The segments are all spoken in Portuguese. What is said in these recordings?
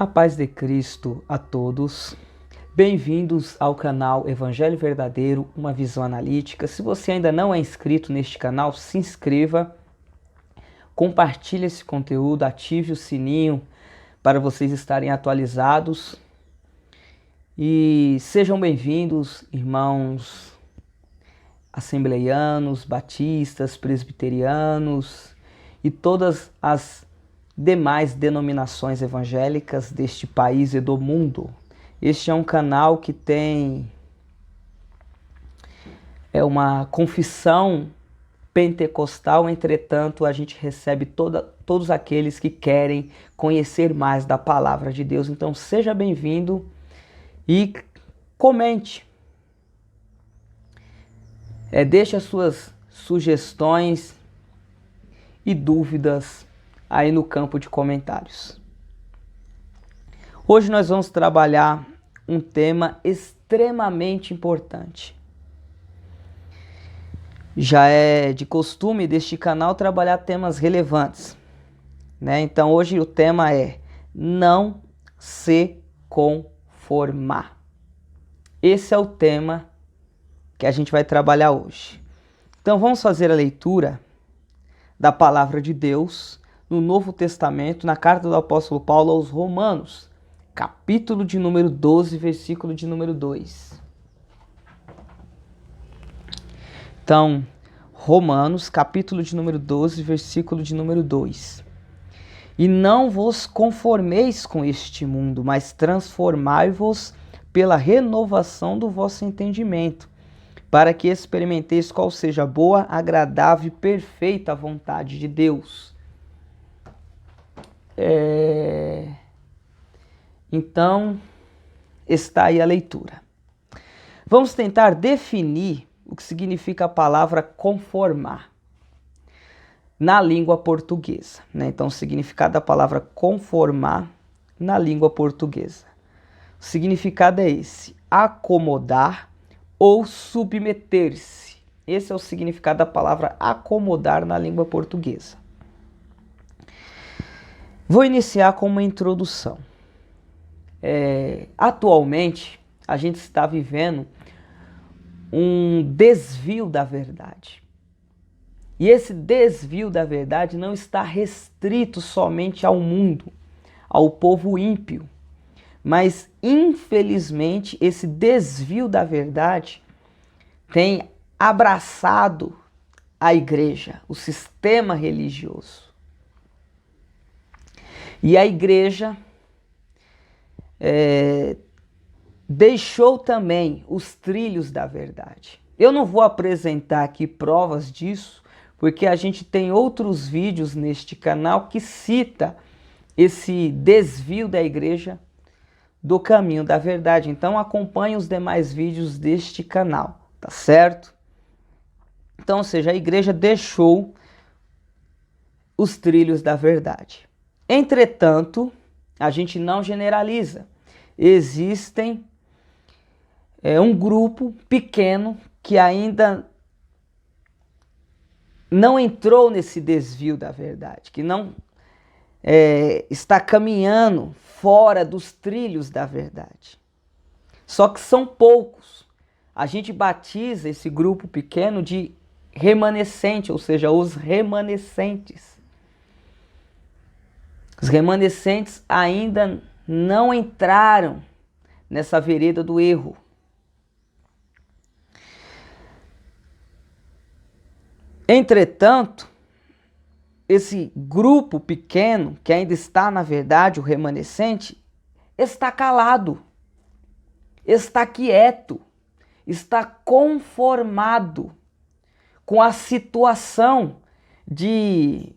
A paz de Cristo a todos. Bem-vindos ao canal Evangelho Verdadeiro, uma visão analítica. Se você ainda não é inscrito neste canal, se inscreva, compartilhe esse conteúdo, ative o sininho para vocês estarem atualizados. E sejam bem-vindos, irmãos assembleianos, batistas, presbiterianos e todas as demais denominações evangélicas deste país e do mundo. Este é um canal que tem uma confissão pentecostal, entretanto a gente recebe todos aqueles que querem conhecer mais da palavra de Deus. Então seja bem-vindo e comente. Deixe as suas sugestões e dúvidas aí no campo de comentários. Hoje nós vamos trabalhar um tema extremamente importante. Já é de costume deste canal trabalhar temas relevantes, né? Então hoje o tema é não se conformar. Esse é o tema que a gente vai trabalhar hoje. Então vamos fazer a leitura da palavra de Deus no Novo Testamento, na carta do apóstolo Paulo aos Romanos, capítulo de número 12, versículo de número 2. Então, Romanos, capítulo de número 12, versículo de número 2. E não vos conformeis com este mundo, mas transformai-vos pela renovação do vosso entendimento, para que experimenteis qual seja a boa, agradável e perfeita vontade de Deus. Então, está aí a leitura. Vamos tentar definir o que significa a palavra conformar na língua portuguesa, né? Então, o significado da palavra conformar na língua portuguesa. O significado é esse: acomodar ou submeter-se. Esse é o significado da palavra acomodar na língua portuguesa. Vou iniciar com uma introdução. Atualmente, a gente está vivendo um desvio da verdade. E esse desvio da verdade não está restrito somente ao mundo, ao povo ímpio. Mas, infelizmente, esse desvio da verdade tem abraçado a igreja, o sistema religioso. E a igreja deixou também os trilhos da verdade. Eu não vou apresentar aqui provas disso, porque a gente tem outros vídeos neste canal que cita esse desvio da igreja do caminho da verdade. Então acompanhe os demais vídeos deste canal, tá certo? Então, ou seja, a igreja deixou os trilhos da verdade. Entretanto, a gente não generaliza. Existem um grupo pequeno que ainda não entrou nesse desvio da verdade, que não está caminhando fora dos trilhos da verdade. Só que são poucos. A gente batiza esse grupo pequeno de remanescente, ou seja, os remanescentes. Os remanescentes ainda não entraram nessa vereda do erro. Entretanto, esse grupo pequeno, que ainda está, na verdade, o remanescente, está calado, está quieto, está conformado com a situação de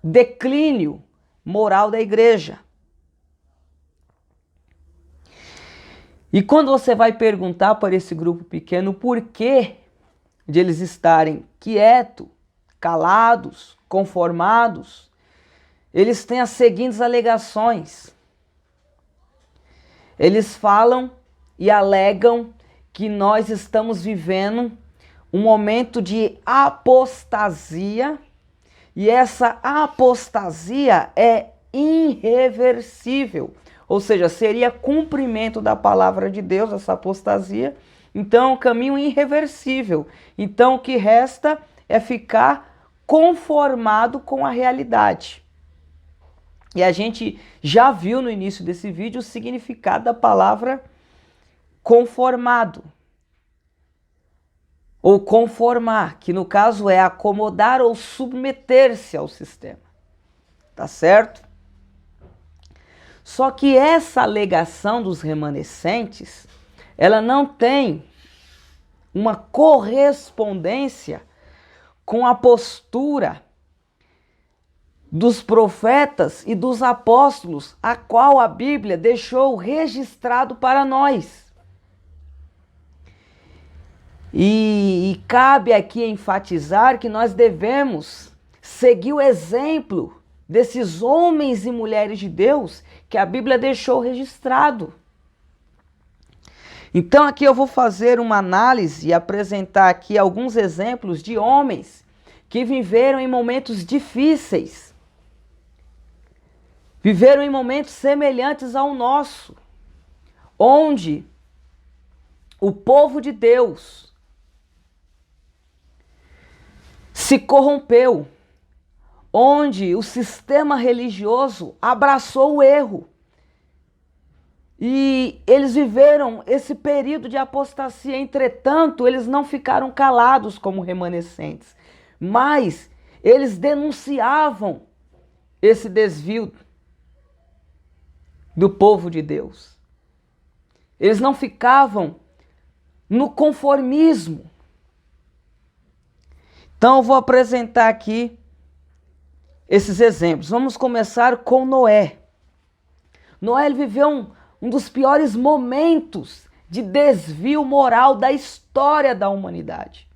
declínio moral da igreja. E quando você vai perguntar para esse grupo pequeno por que de eles estarem quietos, calados, conformados, eles têm as seguintes alegações. Eles falam e alegam que nós estamos vivendo um momento de apostasia, e essa apostasia é irreversível. ou seja, seria cumprimento da palavra de Deus, essa apostasia. Então, é um caminho irreversível. Então, o que resta é ficar conformado com a realidade. E a gente já viu no início desse vídeo o significado da palavra conformado. Ou conformar, que no caso é acomodar ou submeter-se ao sistema. Tá certo? Só que essa alegação dos remanescentes, ela não tem uma correspondência com a postura dos profetas e dos apóstolos, a qual a Bíblia deixou registrado para nós. E cabe aqui enfatizar que nós devemos seguir o exemplo desses homens e mulheres de Deus que a Bíblia deixou registrado. Então aqui eu vou fazer uma análise e apresentar aqui alguns exemplos de homens que viveram em momentos difíceis. Viveram em momentos semelhantes ao nosso, onde o povo de Deus se corrompeu, onde o sistema religioso abraçou o erro. E eles viveram esse período de apostasia. Entretanto, eles não ficaram calados como remanescentes, mas eles denunciavam esse desvio do povo de Deus. Eles não ficavam no conformismo. Então eu vou apresentar aqui esses exemplos. Vamos começar com Noé. Noé ele viveu um dos piores momentos de desvio moral da história da humanidade,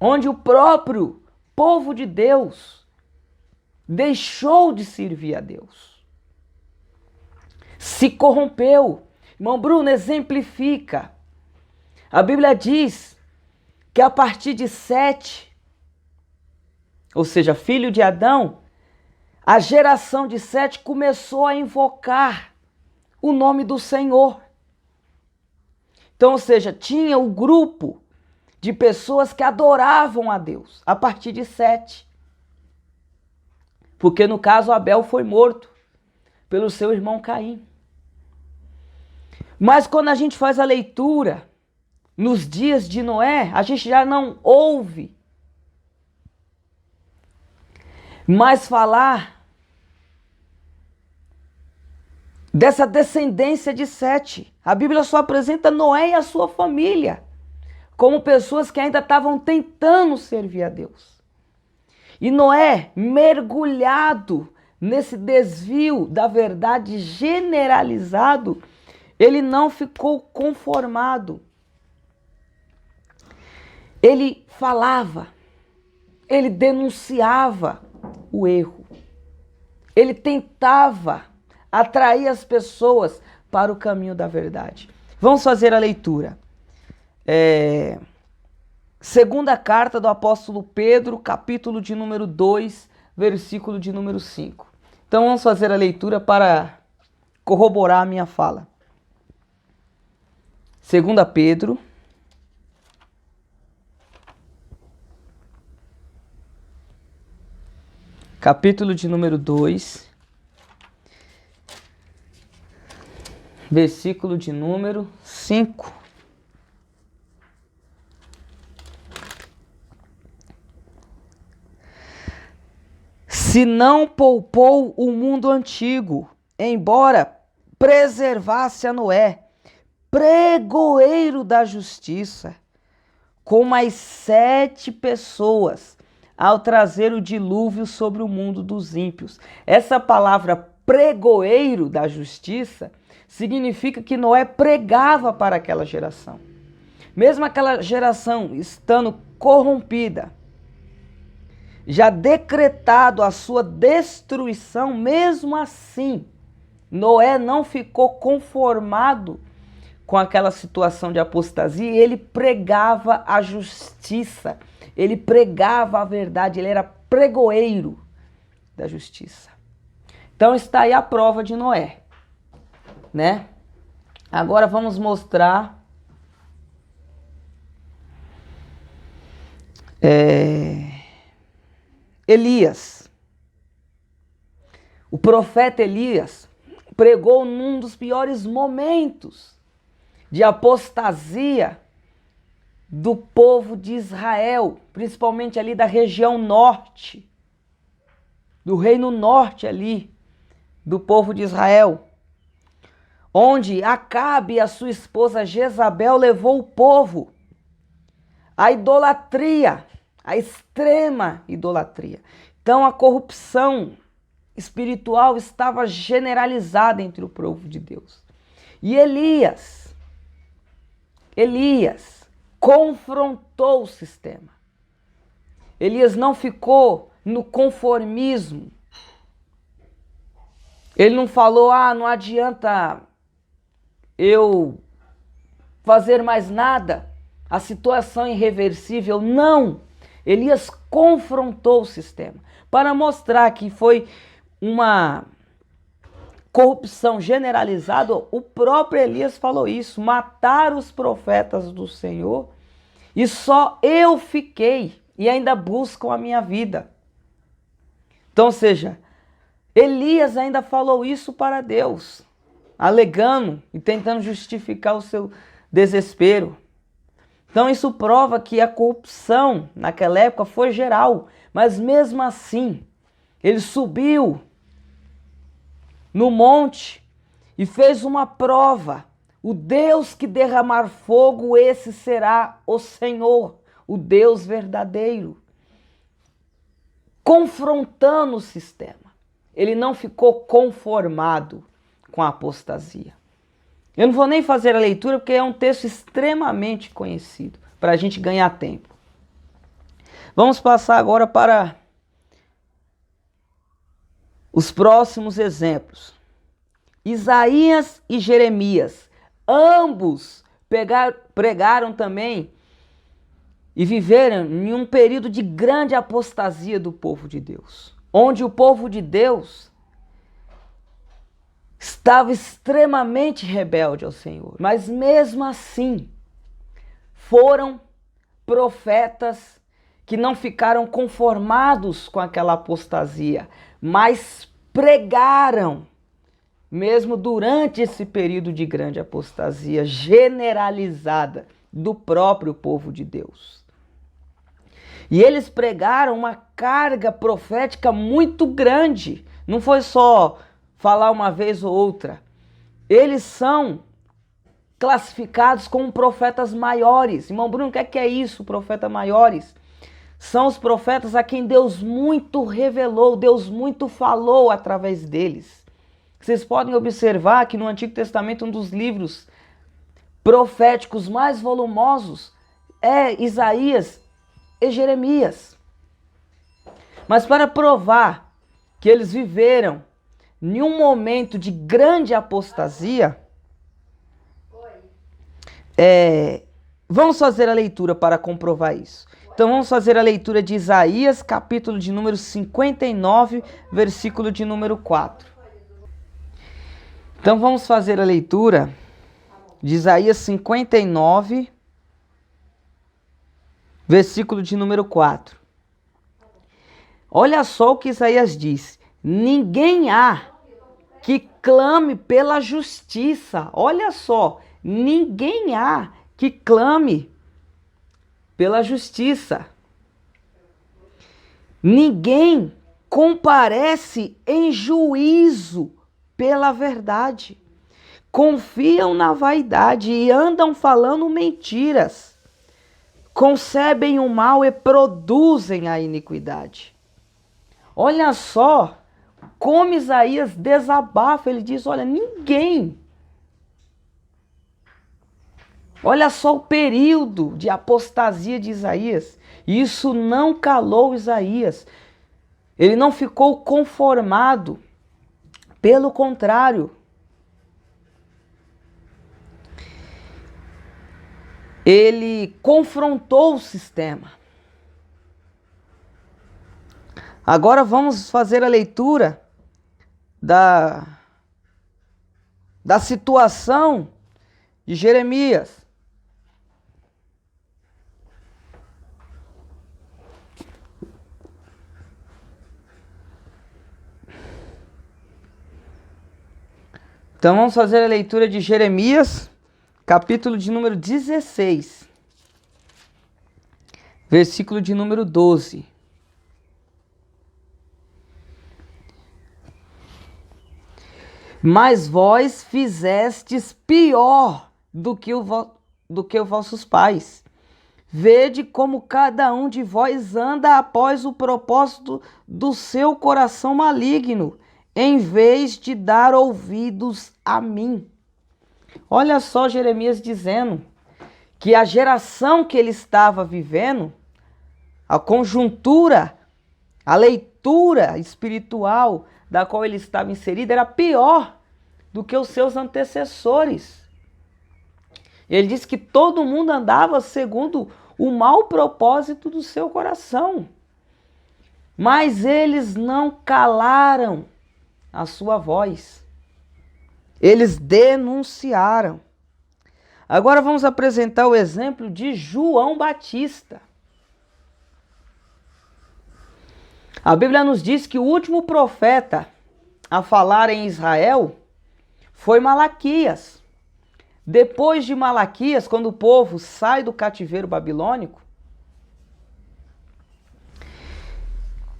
onde o próprio povo de Deus deixou de servir a Deus, se corrompeu. Irmão Bruno, exemplifica. A Bíblia diz que a partir de Sete, ou seja, filho de Adão, a geração de Sete começou a invocar o nome do Senhor. Então, ou seja, tinha o grupo de pessoas que adoravam a Deus a partir de Sete. Porque no caso Abel foi morto pelo seu irmão Caim. Mas quando a gente faz a leitura nos dias de Noé, a gente já não ouve mais falar dessa descendência de Sete. A Bíblia só apresenta Noé e a sua família como pessoas que ainda estavam tentando servir a Deus. E Noé, mergulhado nesse desvio da verdade generalizado, ele não ficou conformado. Ele falava, ele denunciava o erro. Ele tentava atrair as pessoas para o caminho da verdade. Vamos fazer a leitura. Segunda carta do apóstolo Pedro, capítulo de número 2, versículo de número 5. Então vamos fazer a leitura para corroborar a minha fala. Segunda Pedro, capítulo de número 2, versículo de número 5. Se não poupou o mundo antigo, embora preservasse a Noé, pregoeiro da justiça, com mais 7 pessoas, ao trazer o dilúvio sobre o mundo dos ímpios. Essa palavra pregoeiro da justiça significa que Noé pregava para aquela geração. Mesmo aquela geração estando corrompida, já decretado a sua destruição, mesmo assim, Noé não ficou conformado com aquela situação de apostasia, e ele pregava a justiça, ele pregava a verdade, ele era pregoeiro da justiça. Então está aí a prova de Noé. né? Agora vamos mostrar Elias. O profeta Elias pregou num dos piores momentos de apostasia do povo de Israel, principalmente ali da região norte, do reino norte ali, do povo de Israel, onde Acabe e a sua esposa Jezabel levou o povo à idolatria, à extrema idolatria. Então a corrupção espiritual estava generalizada entre o povo de Deus. E Elias confrontou o sistema. Elias não ficou no conformismo. Ele não falou, não adianta eu fazer mais nada, a situação é irreversível. Não! Elias confrontou o sistema para mostrar que foi uma corrupção generalizada. O próprio Elias falou isso: mataram os profetas do Senhor e só eu fiquei e ainda buscam a minha vida. Então, ou seja, Elias ainda falou isso para Deus, alegando e tentando justificar o seu desespero. Então isso prova que a corrupção naquela época foi geral, mas mesmo assim, ele subiu no monte e fez uma prova. O Deus que derramar fogo, esse será o Senhor, o Deus verdadeiro. Confrontando o sistema. Ele não ficou conformado com a apostasia. Eu não vou nem fazer a leitura porque é um texto extremamente conhecido, para a gente ganhar tempo. Vamos passar agora para os próximos exemplos. Isaías e Jeremias, ambos pregaram também e viveram em um período de grande apostasia do povo de Deus, onde o povo de Deus estava extremamente rebelde ao Senhor. Mas mesmo assim, foram profetas que não ficaram conformados com aquela apostasia, mas pregaram, mesmo durante esse período de grande apostasia generalizada do próprio povo de Deus. E eles pregaram uma carga profética muito grande. Não foi só falar uma vez ou outra. Eles são classificados como profetas maiores. Irmão Bruno, o que é isso, profeta maiores? São os profetas a quem Deus muito revelou, Deus muito falou através deles. Vocês podem observar que no Antigo Testamento um dos livros proféticos mais volumosos é Isaías e Jeremias. Mas para provar que eles viveram em um momento de grande apostasia, vamos fazer a leitura para comprovar isso. Então vamos fazer a leitura de Isaías, capítulo de número 59, versículo de número 4. Então vamos fazer a leitura de Isaías 59, versículo de número 4. Olha só o que Isaías diz: ninguém há que clame pela justiça. Olha só, ninguém há que clame pela justiça. Ninguém comparece em juízo pela verdade. Confiam na vaidade e andam falando mentiras. Concebem o mal e produzem a iniquidade. Olha só como Isaías desabafa. Ele diz, olha, ninguém. Olha só o período de apostasia de Isaías. Isso não calou Isaías. Ele não ficou conformado. Pelo contrário, ele confrontou o sistema. Agora vamos fazer a leitura da situação de Jeremias. Então vamos fazer a leitura de Jeremias, capítulo de número 16, versículo de número 12. Mas vós fizestes pior do que os vossos pais. Vede como cada um de vós anda após o propósito do seu coração maligno, em vez de dar ouvidos a mim. Olha só Jeremias dizendo que a geração que ele estava vivendo, a conjuntura, a leitura espiritual da qual ele estava inserido era pior do que os seus antecessores. Ele disse que todo mundo andava segundo o mau propósito do seu coração. Mas eles não calaram a sua voz. Eles denunciaram. Agora vamos apresentar o exemplo de João Batista. A Bíblia nos diz que o último profeta a falar em Israel foi Malaquias. Depois de Malaquias, quando o povo sai do cativeiro babilônico,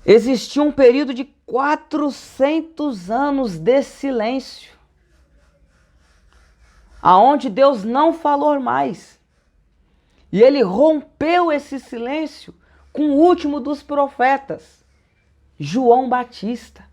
existia um período de 400 anos de silêncio, aonde Deus não falou mais. E ele rompeu esse silêncio com o último dos profetas, João Batista.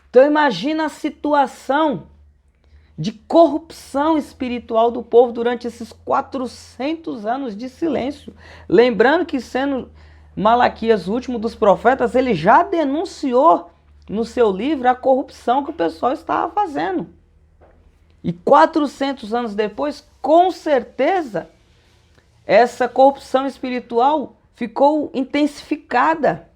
Então imagina a situação de corrupção espiritual do povo durante esses 400 anos de silêncio. Lembrando que, sendo Malaquias o último dos profetas, ele já denunciou no seu livro a corrupção que o pessoal estava fazendo. E 400 anos depois, com certeza, essa corrupção espiritual ficou intensificada.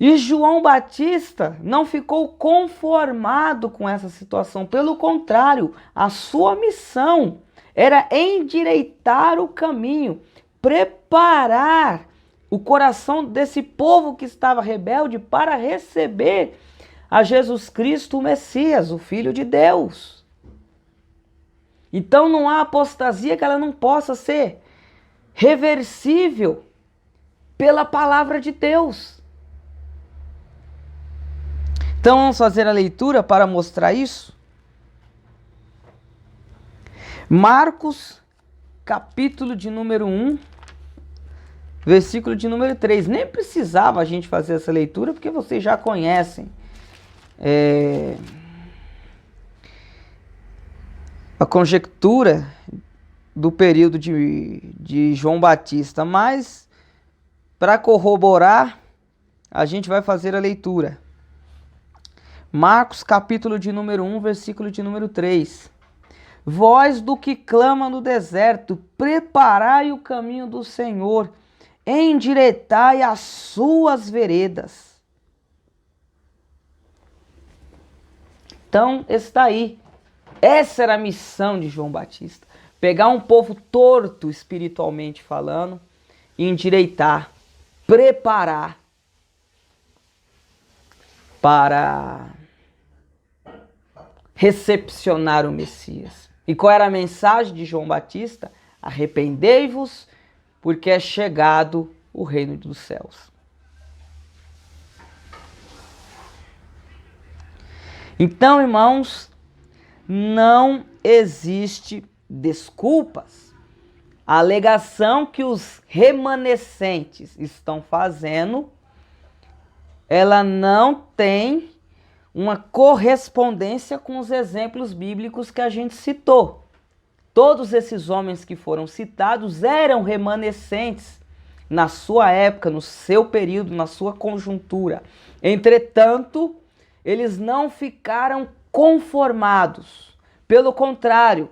E João Batista não ficou conformado com essa situação. Pelo contrário, a sua missão era endireitar o caminho, preparar o coração desse povo que estava rebelde para receber a Jesus Cristo, o Messias, o Filho de Deus. Então não há apostasia que ela não possa ser reversível pela palavra de Deus. Então vamos fazer a leitura para mostrar isso. Marcos, capítulo de número 1, versículo de número 3. Nem precisava a gente fazer essa leitura, porque vocês já conhecem a conjectura do período de João Batista. Mas, para corroborar, a gente vai fazer a leitura. Marcos, capítulo de número 1, versículo de número 3. Voz do que clama no deserto, preparai o caminho do Senhor, endireitai as suas veredas. Então, está aí. Essa era a missão de João Batista. Pegar um povo torto espiritualmente falando e endireitar, preparar para recepcionar o Messias. E qual era a mensagem de João Batista? Arrependei-vos, porque é chegado o reino dos céus. Então, irmãos, não existe desculpas. A alegação que os remanescentes estão fazendo, ela não tem uma correspondência com os exemplos bíblicos que a gente citou. Todos esses homens que foram citados eram remanescentes na sua época, no seu período, na sua conjuntura. Entretanto, eles não ficaram conformados. Pelo contrário,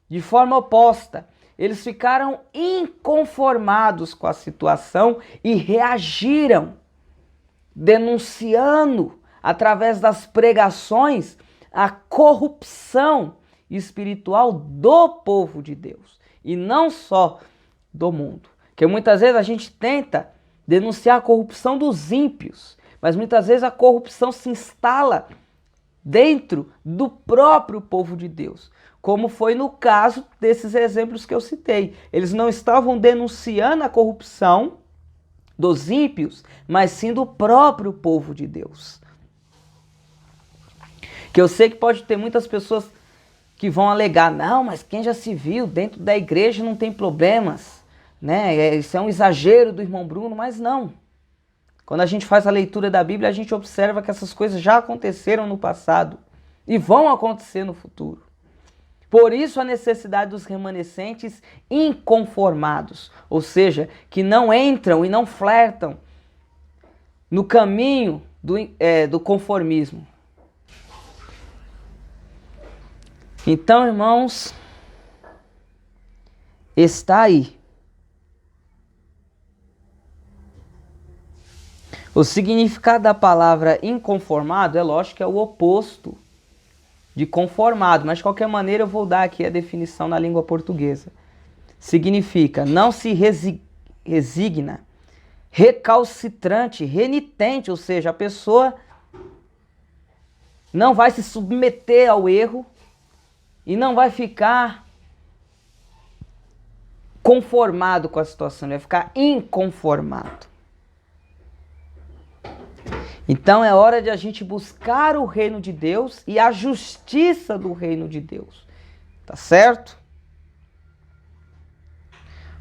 de forma oposta, eles ficaram inconformados com a situação e reagiram, denunciando, através das pregações, a corrupção espiritual do povo de Deus e não só do mundo. Porque muitas vezes a gente tenta denunciar a corrupção dos ímpios, mas muitas vezes a corrupção se instala dentro do próprio povo de Deus, como foi no caso desses exemplos que eu citei. Eles não estavam denunciando a corrupção dos ímpios, mas sim do próprio povo de Deus. Que eu sei que pode ter muitas pessoas que vão alegar, não, mas quem já se viu dentro da igreja não tem problemas, né? Isso é um exagero do irmão Bruno, mas não. Quando a gente faz a leitura da Bíblia, a gente observa que essas coisas já aconteceram no passado e vão acontecer no futuro. Por isso a necessidade dos remanescentes inconformados, ou seja, que não entram e não flertam no caminho do conformismo. Então, irmãos, está aí. O significado da palavra inconformado é lógico que é o oposto de conformado, mas de qualquer maneira eu vou dar aqui a definição na língua portuguesa. Significa não se resigna, recalcitrante, renitente, ou seja, a pessoa não vai se submeter ao erro e não vai ficar conformado com a situação, vai ficar inconformado. Então é hora de a gente buscar o reino de Deus e a justiça do reino de Deus. Tá certo?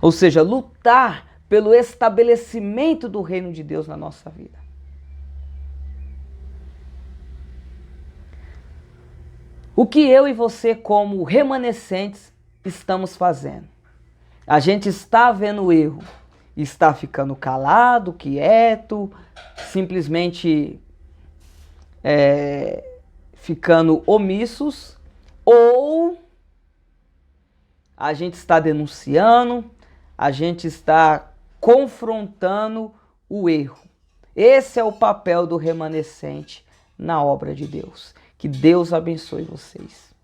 Ou seja, lutar pelo estabelecimento do reino de Deus na nossa vida. O que eu e você, como remanescentes, estamos fazendo? A gente está vendo o erro, está ficando calado, quieto, simplesmente ficando omissos, ou a gente está denunciando, a gente está confrontando o erro. Esse é o papel do remanescente na obra de Deus. Que Deus abençoe vocês.